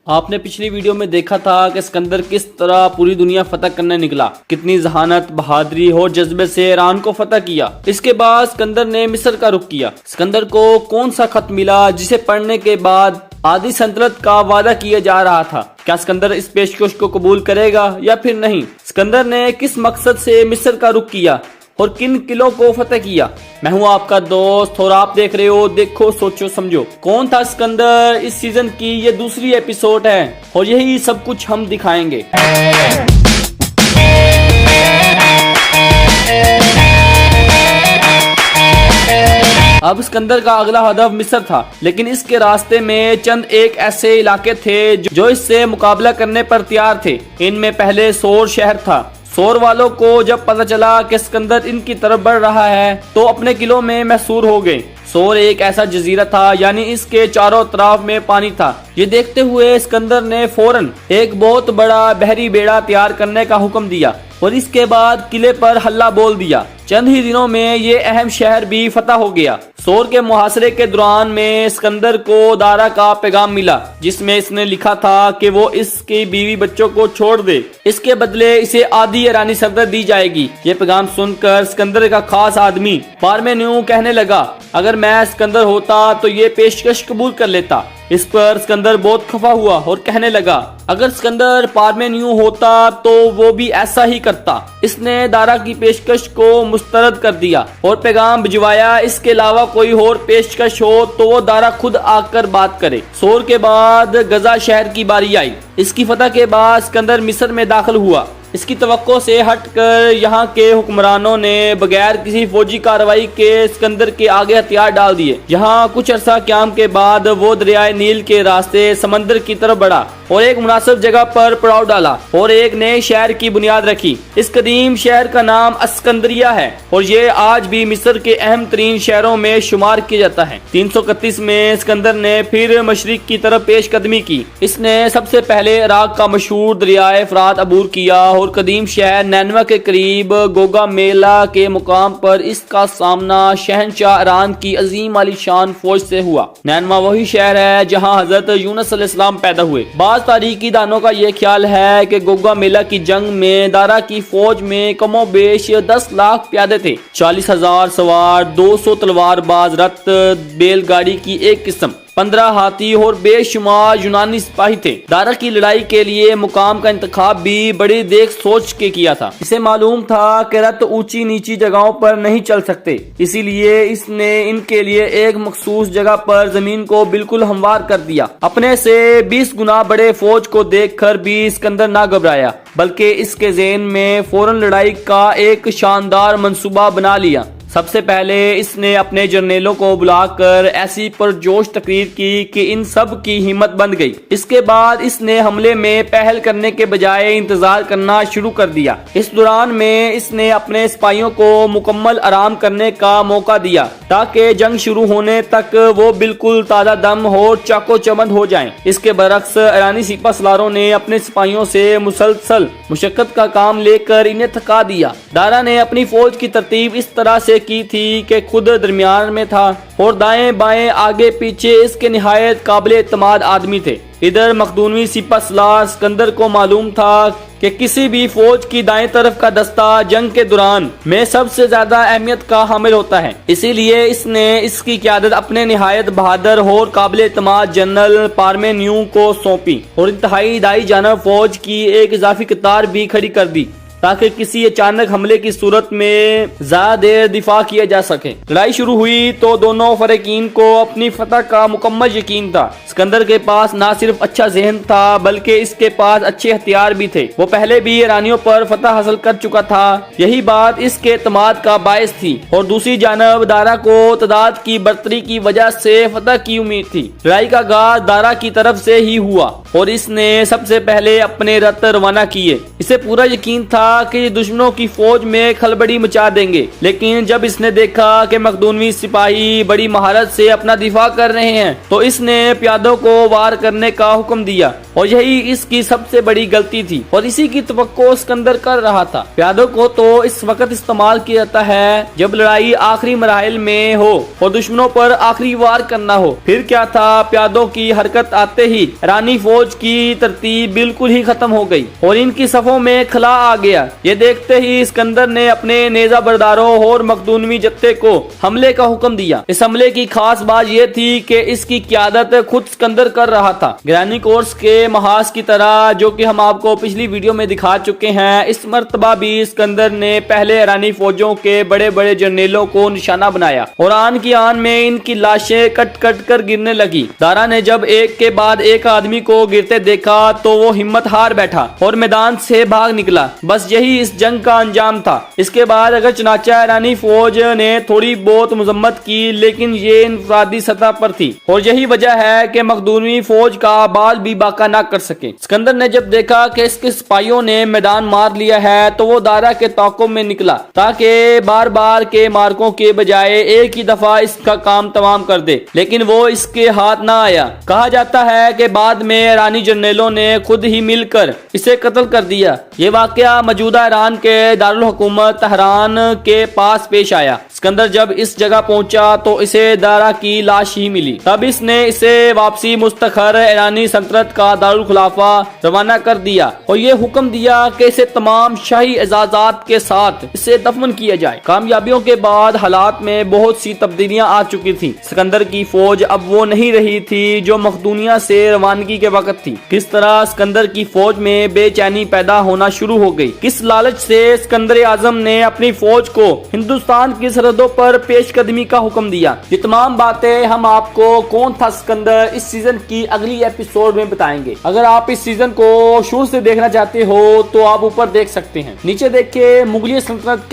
آپ نے پچھلی ویڈیو میں دیکھا تھا کہ اسکندر کس طرح پوری دنیا فتح کرنے نکلا، کتنی ذہانت، بہادری اور جذبے سے ایران کو فتح کیا۔ اس کے بعد اسکندر نے مصر کا رخ کیا۔ اسکندر کو کون سا خط ملا جسے پڑھنے کے بعد آدھی سلطنت کا وعدہ کیا جا رہا تھا؟ کیا اسکندر اس پیشکش کو قبول کرے گا یا پھر نہیں؟ اسکندر نے کس مقصد سے مصر کا رخ کیا اور کن قلعوں کو فتح کیا؟ میں ہوں آپ کا دوست اور آپ دیکھ رہے ہو دیکھو سوچو سمجھو۔ کون تھا اسکندر؟ اس سیزن کی یہ دوسری ایپیسوڈ ہے اور یہی سب کچھ ہم دکھائیں گے۔ اب اسکندر کا اگلا ہدف مصر تھا، لیکن اس کے راستے میں چند ایک ایسے علاقے تھے جو اس سے مقابلہ کرنے پر تیار تھے۔ ان میں پہلے سور شہر تھا۔ سور والوں کو جب پتہ چلا کہ اسکندر ان کی طرف بڑھ رہا ہے تو اپنے قلعوں میں محصور ہو گئے۔ سور ایک ایسا جزیرہ تھا، یعنی اس کے چاروں طرف میں پانی تھا۔ یہ دیکھتے ہوئے اسکندر نے فوراً ایک بہت بڑا بحری بیڑا تیار کرنے کا حکم دیا اور اس کے بعد قلعے پر حلہ بول دیا۔ چند ہی دنوں میں یہ اہم شہر بھی فتح ہو گیا۔ سور کے محاصرے کے دوران میں اسکندر کو دارا کا پیغام ملا، جس میں اس نے لکھا تھا کہ وہ اس کی بیوی بچوں کو چھوڑ دے، اس کے بدلے اسے آدھی ایرانی سرحد دی جائے گی۔ یہ پیغام سن کر اسکندر کا خاص آدمی پارمینیو کہنے لگا، اگر میں اسکندر ہوتا تو یہ پیشکش قبول کر لیتا۔ اس پر اسکندر بہت خفا ہوا اور کہنے لگا، اگر اسکندر پارمینیو ہوتا تو وہ بھی ایسا ہی کرتا۔ اس نے دارا کی پیشکش کو مسترد کر دیا اور پیغام بھجوایا، اس کے علاوہ کوئی اور پیشکش ہو تو وہ دارا خود آ کر بات کرے۔ سور کے بعد غزہ شہر کی باری آئی۔ اس کی فتح کے بعد اسکندر مصر میں داخل ہوا۔ اس کی توقع سے ہٹ کر یہاں کے حکمرانوں نے بغیر کسی فوجی کارروائی کے اسکندر کے آگے ہتھیار ڈال دیے۔ یہاں کچھ عرصہ قیام کے بعد وہ دریائے نیل کے راستے سمندر کی طرف بڑھا اور ایک مناسب جگہ پر پڑاؤ ڈالا اور ایک نئے شہر کی بنیاد رکھی۔ اس قدیم شہر کا نام اسکندریہ ہے اور یہ آج بھی مصر کے اہم ترین شہروں میں شمار کیا جاتا ہے۔ 331 میں اسکندر نے پھر مشرق کی طرف پیش قدمی کی۔ اس نے سب سے پہلے عراق کا مشہور دریائے فرات عبور کیا اور قدیم شہر نینوا کے قریب گوگا میلا کے مقام پر اس کا سامنا شہنشاہ ایران کی عظیم عالی شان فوج سے ہوا۔ نینوا وہی شہر ہے جہاں حضرت یونس علیہ السلام پیدا ہوئے۔ بعض تاریخی دانوں کا یہ خیال ہے کہ گوگا میلا کی جنگ میں دارا کی فوج میں کم و بیش 10 لاکھ پیادے تھے، 40,000 سوار، 200 تلوار باز رت، بیل گاڑی کی ایک قسم، 15 ہاتھی اور بے شمار یونانی سپاہی تھے۔ دارا کی لڑائی کے لیے مقام کا انتخاب بھی بڑی دیکھ سوچ کے کیا تھا۔ اسے معلوم تھا کہ رت اونچی نیچی جگہوں پر نہیں چل سکتے، اسی لیے اس نے ان کے لیے ایک مخصوص جگہ پر زمین کو بالکل ہموار کر دیا۔ اپنے سے 20 گنا بڑے فوج کو دیکھ کر بھی اسکندر نہ گھبرایا، بلکہ اس کے ذہن میں فوراً لڑائی کا ایک شاندار منصوبہ بنا لیا۔ سب سے پہلے اس نے اپنے جرنیلوں کو بلا کر ایسی پرجوش تقریر کی کہ ان سب کی ہمت بند گئی۔ اس کے بعد اس نے حملے میں پہل کرنے کے بجائے انتظار کرنا شروع کر دیا۔ اس دوران میں اس نے اپنے سپاہیوں کو مکمل آرام کرنے کا موقع دیا تاکہ جنگ شروع ہونے تک وہ بالکل تازہ دم اور چاقو چبند ہو جائیں۔ اس کے برعکس ایرانی سپہ سالاروں نے اپنے سپاہیوں سے مسلسل مشقت کا کام لے کر انہیں تھکا دیا۔ دارا نے اپنی فوج کی ترتیب اس طرح سے کی تھی کہ خود درمیان میں تھا اور دائیں بائیں آگے پیچھے اس کے نہایت قابل اعتماد آدمی تھے۔ ادھر مقدونوی سپہ سالار اسکندر کو معلوم تھا کہ کسی بھی فوج کی دائیں طرف کا دستہ جنگ کے دوران میں سب سے زیادہ اہمیت کا حامل ہوتا ہے، اسی لیے اس نے اس کی قیادت اپنے نہایت بہادر اور قابل اعتماد جنرل پارمینیو کو سونپی اور انتہائی دائیں جانب فوج کی ایک اضافی قطار بھی کھڑی کر دی تاکہ کسی اچانک حملے کی صورت میں زیادہ دیر دفاع کیا جا سکے۔ لڑائی شروع ہوئی تو دونوں فریقین کو اپنی فتح کا مکمل یقین تھا۔ اسکندر کے پاس نہ صرف اچھا ذہن تھا بلکہ اس کے پاس اچھے ہتھیار بھی تھے۔ وہ پہلے بھی ایرانیوں پر فتح حاصل کر چکا تھا، یہی بات اس کے اعتماد کا باعث تھی، اور دوسری جانب دارا کو تعداد کی برتری کی وجہ سے فتح کی امید تھی۔ لڑائی کا آغاز دارا کی طرف سے ہی ہوا اور اس نے سب سے پہلے اپنے رت روانہ کیے۔ اسے پورا یقین تھا کہ یہ دشمنوں کی فوج میں کھلبڑی مچا دیں گے، لیکن جب اس نے دیکھا کہ مقدونوی سپاہی بڑی مہارت سے اپنا دفاع کر رہے ہیں تو اس نے پیادوں پیادوں کو وار کرنے کا حکم دیا اور یہی اس کی سب سے بڑی غلطی تھی اور اسی کی توقع اسکندر کر رہا تھا۔ پیادوں کو تو اس وقت استعمال کیا جاتا ہے جب لڑائی آخری مراحل میں ہو اور دشمنوں پر آخری وار کرنا ہو۔ پھر کیا تھا، پیادوں کی حرکت آتے ہی ایرانی فوج کی ترتیب بالکل ہی ختم ہو گئی اور ان کی صفوں میں خلا آ گیا۔ یہ دیکھتے ہی اسکندر نے اپنے نیزہ برداروں اور مقدونوی جتھے کو حملے کا حکم دیا۔ اس حملے کی خاص بات یہ تھی کہ اس کی قیادت خود اسکندر کر رہا تھا۔ گرانی کورس کے محاذ کی طرح جو کہ ہم آپ کو پچھلی ویڈیو میں دکھا چکے ہیں، اس مرتبہ بھی اسکندر نے پہلے ایرانی فوجوں کے بڑے بڑے جرنیلوں کو نشانہ بنایا اور آن کی آن میں ان کی لاشیں کٹ کٹ کر گرنے لگی۔ دارا نے جب ایک کے بعد ایک آدمی کو گرتے دیکھا تو وہ ہمت ہار بیٹھا اور میدان سے بھاگ نکلا۔ بس یہی اس جنگ کا انجام تھا۔ اس کے بعد اگر چنانچہ ایرانی فوج نے تھوڑی بہت مذمت کی، لیکن یہ انفرادی سطح پر تھی اور یہی وجہ ہے کہ مقدونوی فوج کا بال بھی باقا نہ کر سکے۔ اسکندر نے جب دیکھا کہ اس کے سپاہیوں نے میدان مار لیا ہے تو وہ دارا کے تعاقب میں نکلا تاکہ بار بار کے مارکوں کے بجائے ایک ہی دفعہ اس کا کام تمام کر دے، لیکن وہ اس کے ہاتھ نہ آیا۔ کہا جاتا ہے کہ بعد میں ایرانی جرنیلوں نے خود ہی مل کر اسے قتل کر دیا۔ یہ واقعہ موجودہ ایران کے دارالحکومت تہران کے پاس پیش آیا۔ اسکندر جب اس جگہ پہنچا تو اسے دارا کی لاش ہی ملی۔ تب اس نے اسے واپسی مستقر ایرانی سلطنت کا دارالخلافہ روانہ کر دیا اور یہ حکم دیا کہ اسے تمام شاہی اعزازات کے ساتھ اسے دفن کیا جائے۔ کامیابیوں کے بعد حالات میں بہت سی تبدیلیاں آ چکی تھیں۔ اسکندر کی فوج اب وہ نہیں رہی تھی جو مقدونیہ سے روانگی کے وقت تھی۔ کس طرح اسکندر کی فوج میں بے چینی پیدا ہونا شروع ہو گئی، کس لالچ سے اسکندر اعظم نے اپنی فوج کو ہندوستان کی سرحدوں پر پیش قدمی کا حکم دیا، یہ تمام باتیں ہم آپ کو کون تھا اسکندر اس سیزن کی اگلی ایپیسوڈ میں بتائیں گے۔ اگر آپ اس سیزن کو شروع سے دیکھنا چاہتے ہو تو آپ اوپر دیکھ سکتے ہیں، نیچے دیکھیں مغلیہ سلطنت